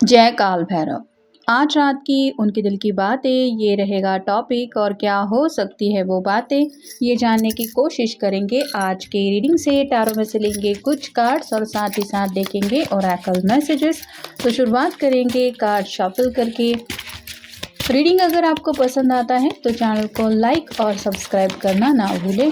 जय काल भैरव। आज रात की उनके दिल की बातें ये रहेगा टॉपिक और क्या हो सकती है वो बातें ये जानने की कोशिश करेंगे। आज के रीडिंग से टैरो में से लेंगे कुछ कार्ड्स और साथ ही साथ देखेंगे ओरेकल मैसेजेस। तो शुरुआत करेंगे कार्ड शफल करके। रीडिंग अगर आपको पसंद आता है तो चैनल को लाइक और सब्सक्राइब करना ना भूलें।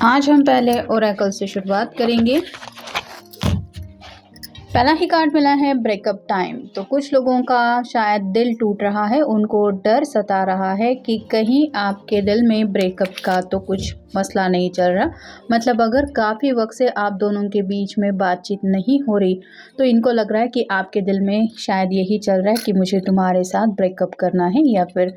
आज हम पहले ओरेकल से शुरुआत करेंगे। पहला ही कार्ड मिला है ब्रेकअप टाइम। तो कुछ लोगों का शायद दिल टूट रहा है, उनको डर सता रहा है कि कहीं आपके दिल में ब्रेकअप का तो कुछ मसला नहीं चल रहा। मतलब अगर काफ़ी वक्त से आप दोनों के बीच में बातचीत नहीं हो रही तो इनको लग रहा है कि आपके दिल में शायद यही चल रहा है कि मुझे तुम्हारे साथ ब्रेकअप करना है या फिर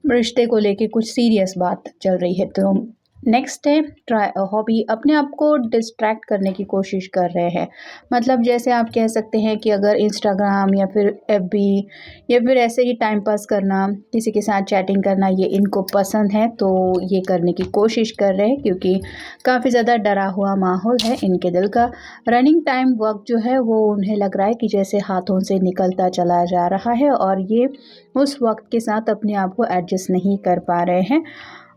रिश्ते को लेके कुछ सीरियस बात चल रही है। तो नेक्स्ट है ट्राई अ हॉबी। अपने आप को डिस्ट्रैक्ट करने की कोशिश कर रहे हैं। मतलब जैसे आप कह सकते हैं कि अगर इंस्टाग्राम या फिर एफबी या फिर ऐसे ही टाइम पास करना, किसी के साथ चैटिंग करना ये इनको पसंद है तो ये करने की कोशिश कर रहे हैं क्योंकि काफ़ी ज़्यादा डरा हुआ माहौल है इनके दिल का। रनिंग टाइम वक्त जो है वो उन्हें लग रहा है कि जैसे हाथों से निकलता चला जा रहा है और ये उस वक्त के साथ अपने आप को एडजस्ट नहीं कर पा रहे हैं।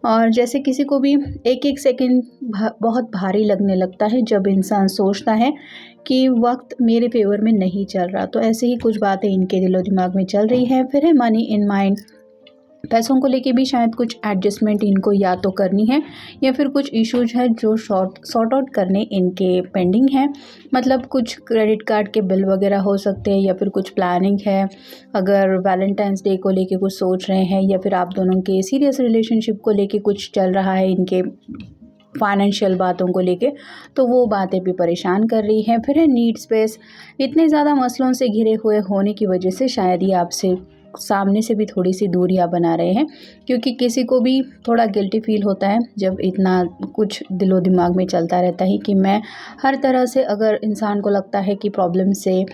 और जैसे किसी को भी एक एक सेकंड बहुत भारी लगने लगता है जब इंसान सोचता है कि वक्त मेरे फेवर में नहीं चल रहा। तो ऐसे ही कुछ बातें इनके दिलो दिमाग में चल रही है। फिर है मनी इन माइंड। पैसों को लेके भी शायद कुछ एडजस्टमेंट इनको या तो करनी है या फिर कुछ इश्यूज है जो सॉर्ट आउट करने इनके पेंडिंग है। मतलब कुछ क्रेडिट कार्ड के बिल वगैरह हो सकते हैं या फिर कुछ प्लानिंग है। अगर वैलेंटाइंस डे को लेके कुछ सोच रहे हैं या फिर आप दोनों के सीरियस रिलेशनशिप को लेके कुछ चल रहा है इनके फाइनेंशियल बातों को लेके, तो वो बातें भी परेशान कर रही हैं। फिर है नीड स्पेस। इतने ज़्यादा मसलों से घिरे हुए होने की वजह से शायद ये आपसे सामने से भी थोड़ी सी दूरियां बना रहे हैं क्योंकि किसी को भी थोड़ा गिल्टी फील होता है जब इतना कुछ दिलो दिमाग में चलता रहता है कि मैं हर तरह से, अगर इंसान को लगता है कि प्रॉब्लम से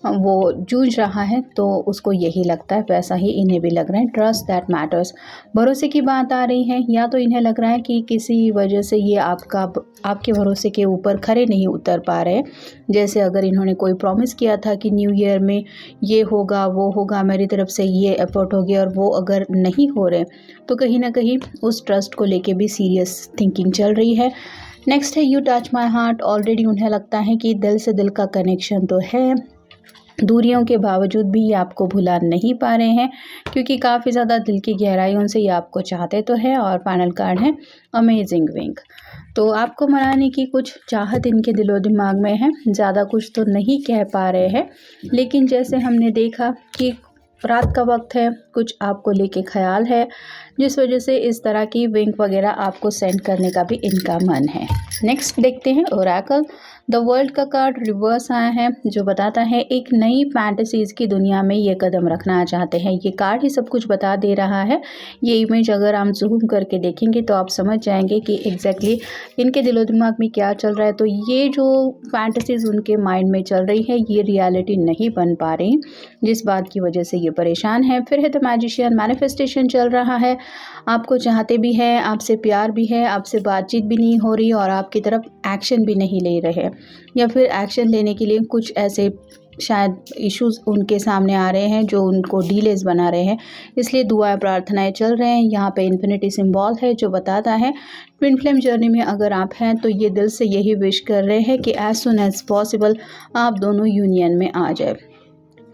वो जूझ रहा है तो उसको यही लगता है, वैसा ही इन्हें भी लग रहा है। Trust that matters. भरोसे की बात आ रही है या तो इन्हें लग रहा है कि किसी वजह से ये आपके भरोसे के ऊपर खरे नहीं उतर पा रहे। जैसे अगर इन्होंने कोई प्रॉमिस किया था कि न्यू ईयर में ये होगा वो होगा, मेरी तरफ से ये एफर्ट होगी, और वो अगर नहीं हो रहे तो कहीं ना कहीं उस ट्रस्ट को लेके भी सीरियस थिंकिंग चल रही है। नेक्स्ट है you touch my heart. Already उन्हें लगता है कि दिल से दिल का कनेक्शन तो है, दूरियों के बावजूद भी ये आपको भुला नहीं पा रहे हैं क्योंकि काफ़ी ज़्यादा दिल की गहराइयों से ये आपको चाहते तो है। और फाइनल कार्ड है अमेजिंग विंग। तो आपको मनाने की कुछ चाहत इनके दिलो दिमाग में है, ज़्यादा कुछ तो नहीं कह पा रहे हैं लेकिन जैसे हमने देखा कि रात का वक्त है, कुछ आपको लेके ख्याल है जिस वजह से इस तरह की विंक वगैरह आपको सेंड करने का भी इनका मन है। नेक्स्ट देखते हैं ओरेकल। द वर्ल्ड का कार्ड रिवर्स आया है जो बताता है एक नई फैंटेसीज की दुनिया में ये कदम रखना चाहते हैं। ये कार्ड ही सब कुछ बता दे रहा है। ये इमेज अगर हम जूम करके देखेंगे तो आप समझ जाएंगे कि एग्जैक्टली इनके दिलो दिमाग में क्या चल रहा है। तो ये जो फैंटेसीज उनके माइंड में चल रही है ये रियलिटी नहीं बन पा रही, जिस बात की वजह से ये ये परेशान है। फिर है द मैजिशियन, मैनिफेस्टेशन चल रहा है, आपको चाहते भी हैं, आपसे प्यार भी है, आपसे बातचीत भी नहीं हो रही और आपकी तरफ एक्शन भी नहीं ले रहे, या फिर एक्शन लेने के लिए कुछ ऐसे शायद इश्यूज उनके सामने आ रहे हैं जो उनको डिलेज बना रहे हैं, इसलिए दुआएं प्रार्थनाएं चल रहे हैं। यहाँ पे इन्फिनिटी सिंबल है जो बताता है ट्विन फ्लेम जर्नी में अगर आप हैं तो ये दिल से यही विश कर रहे हैं कि एज सुन एज पॉसिबल आप दोनों यूनियन में आ जाए।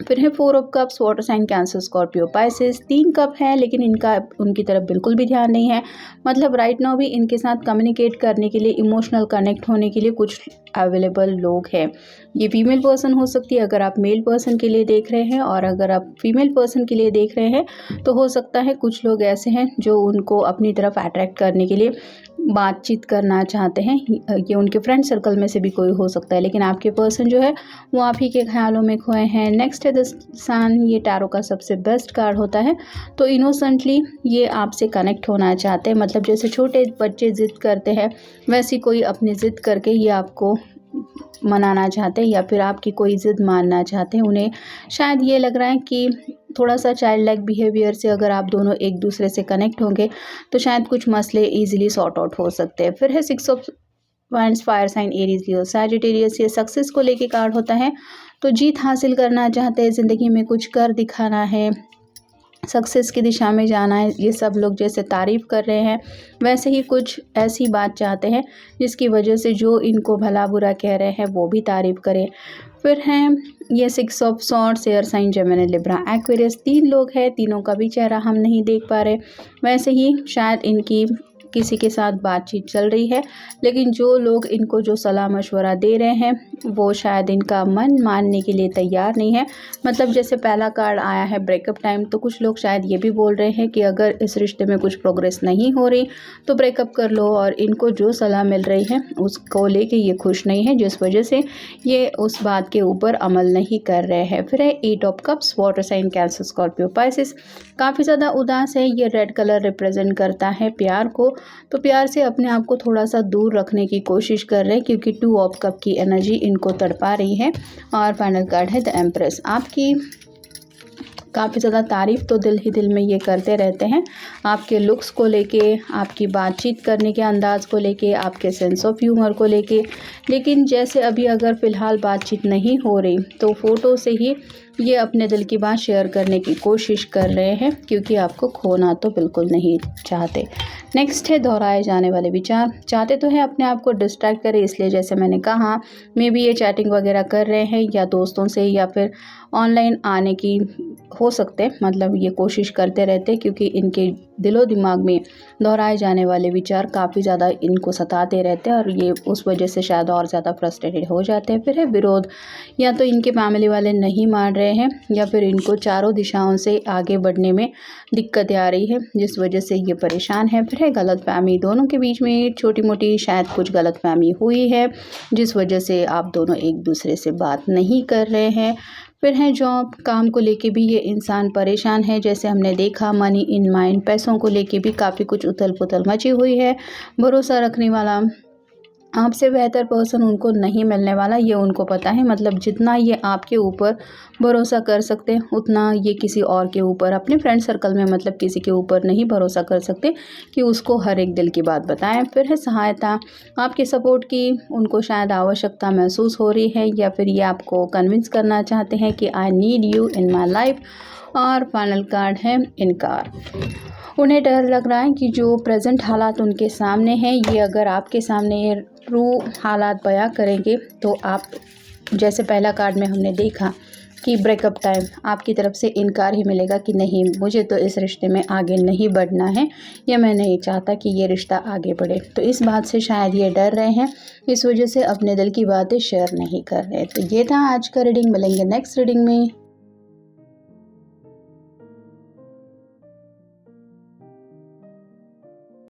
फिर है 4 of cups, water sign Cancer Scorpio Pisces. 3 cup है लेकिन इनका उनकी तरफ बिल्कुल भी ध्यान नहीं है, मतलब राइट नाउ भी इनके साथ कम्युनिकेट करने के लिए, इमोशनल कनेक्ट होने के लिए कुछ अवेलेबल लोग हैं। ये फीमेल पर्सन हो सकती है अगर आप मेल पर्सन के लिए देख रहे हैं, और अगर आप फीमेल पर्सन के लिए देख रहे हैं तो हो सकता है कुछ लोग ऐसे हैं जो उनको अपनी तरफ अट्रैक्ट करने के लिए बातचीत करना चाहते हैं। ये उनके फ्रेंड सर्कल में से भी कोई हो सकता है, लेकिन आपके पर्सन जो है वो आप ही के ख्यालों में खोए हैं। नेक्स्ट है द सन, ये टैरो का सबसे बेस्ट कार्ड होता है। तो इनोसेंटली ये आपसे कनेक्ट होना चाहते हैं, मतलब जैसे छोटे बच्चे ज़िद करते हैं वैसी कोई अपनी ज़िद करके ये आपको मनाना चाहते हैं, या फिर आपकी कोई ज़िद मानना चाहते हैं। उन्हें शायद ये लग रहा है कि थोड़ा सा चाइल्ड लाइक बिहेवियर से अगर आप दोनों एक दूसरे से कनेक्ट होंगे तो शायद कुछ मसले ईजिली सॉर्ट आउट हो सकते हैं। फिर है 6 of wands, fire sign Aries Leo Sagittarius, ये सक्सेस को लेके कार्ड होता है। तो जीत हासिल करना चाहते हैं, ज़िंदगी में कुछ कर दिखाना है, सक्सेस की दिशा में जाना है। ये सब लोग जैसे तारीफ़ कर रहे हैं वैसे ही कुछ ऐसी बात चाहते हैं जिसकी वजह से जो इनको भला बुरा कह रहे हैं वो भी तारीफ़ करें। फिर हैं ये 6 of swords, air sign, Gemini, Libra, Aquarius. 3 लोग हैं, तीनों का भी चेहरा हम नहीं देख पा रहे। वैसे ही शायद इनकी किसी के साथ बातचीत चल रही है, लेकिन जो लोग इनको जो सलाह मशवरा दे रहे हैं वो शायद इनका मन मानने के लिए तैयार नहीं है। मतलब जैसे पहला कार्ड आया है ब्रेकअप टाइम, तो कुछ लोग शायद ये भी बोल रहे हैं कि अगर इस रिश्ते में कुछ प्रोग्रेस नहीं हो रही तो ब्रेकअप कर लो, और इनको जो सलाह मिल रही है उसको लेके ये खुश नहीं है, जिस वजह से ये उस बात के ऊपर अमल नहीं कर रहे हैं। फिर है 8 of cups, water sign, Cancer, Scorpio, Pisces. काफ़ी ज़्यादा उदास है, ये रेड कलर रिप्रेजेंट करता है प्यार को, तो प्यार से अपने आप को थोड़ा सा दूर रखने की कोशिश कर रहे हैं क्योंकि 2 ऑफ कप की एनर्जी इनको तड़पा रही है। और फाइनल कार्ड है द एम्प्रेस। आपकी काफ़ी ज़्यादा तारीफ़ तो दिल ही दिल में ये करते रहते हैं, आपके लुक्स को लेके, आपकी बातचीत करने के अंदाज़ को लेके, आपके सेंस ऑफ ह्यूमर को लेके, लेकिन जैसे अभी अगर फ़िलहाल बातचीत नहीं हो रही तो फ़ोटो से ही ये अपने दिल की बात शेयर करने की कोशिश कर रहे हैं क्योंकि आपको खोना तो बिल्कुल नहीं चाहते। नेक्स्ट है दोहराए जाने वाले विचार। चाहते तो है अपने आप को डिस्ट्रैक्ट करें, इसलिए जैसे मैंने कहा मे बी ये चैटिंग वगैरह कर रहे हैं या दोस्तों से या फिर ऑनलाइन आने की हो सकते हैं, मतलब ये कोशिश करते रहते हैं क्योंकि इनके दिलो दिमाग में दोहराए जाने वाले विचार काफ़ी ज़्यादा इनको सताते रहते हैं और ये उस वजह से शायद और ज़्यादा फ्रस्ट्रेटेड हो जाते हैं। फिर है विरोध, या तो इनके फैमिली वाले नहीं मान रहे हैं या फिर इनको चारों दिशाओं से आगे बढ़ने में दिक्कतें आ रही है जिस वजह से ये परेशान है। फिर है गलतफहमी, दोनों के बीच में छोटी मोटी शायद कुछ गलतफहमी हुई है जिस वजह से आप दोनों एक दूसरे से बात नहीं कर रहे हैं। फिर है जॉब, काम को लेके भी ये इंसान परेशान है, जैसे हमने देखा मनी इन माइंड, पैसों को लेके भी काफ़ी कुछ उथल पुथल मची हुई है। भरोसा रखने वाला, आपसे बेहतर पर्सन उनको नहीं मिलने वाला, ये उनको पता है। मतलब जितना ये आपके ऊपर भरोसा कर सकते हैं उतना ये किसी और के ऊपर, अपने फ्रेंड सर्कल में मतलब किसी के ऊपर नहीं भरोसा कर सकते कि उसको हर एक दिल की बात बताएं। फिर है सहायता, आपके सपोर्ट की उनको शायद आवश्यकता महसूस हो रही है या फिर ये आपको कन्विंस करना चाहते हैं कि I need you in my life. और फाइनल कार्ड है इनकार, उन्हें डर लग रहा है कि जो प्रेजेंट हालात उनके सामने हैं ये अगर आपके सामने ये ट्रू हालात बयां करेंगे तो आप, जैसे पहला कार्ड में हमने देखा कि ब्रेकअप टाइम, आपकी तरफ से इनकार ही मिलेगा कि नहीं मुझे तो इस रिश्ते में आगे नहीं बढ़ना है या मैं नहीं चाहता कि ये रिश्ता आगे बढ़े। तो इस बात से शायद ये डर रहे हैं, इस वजह से अपने दिल की बातें शेयर नहीं कर रहे। तो ये था आज का रीडिंग, मिलेंगे नेक्स्ट रीडिंग में।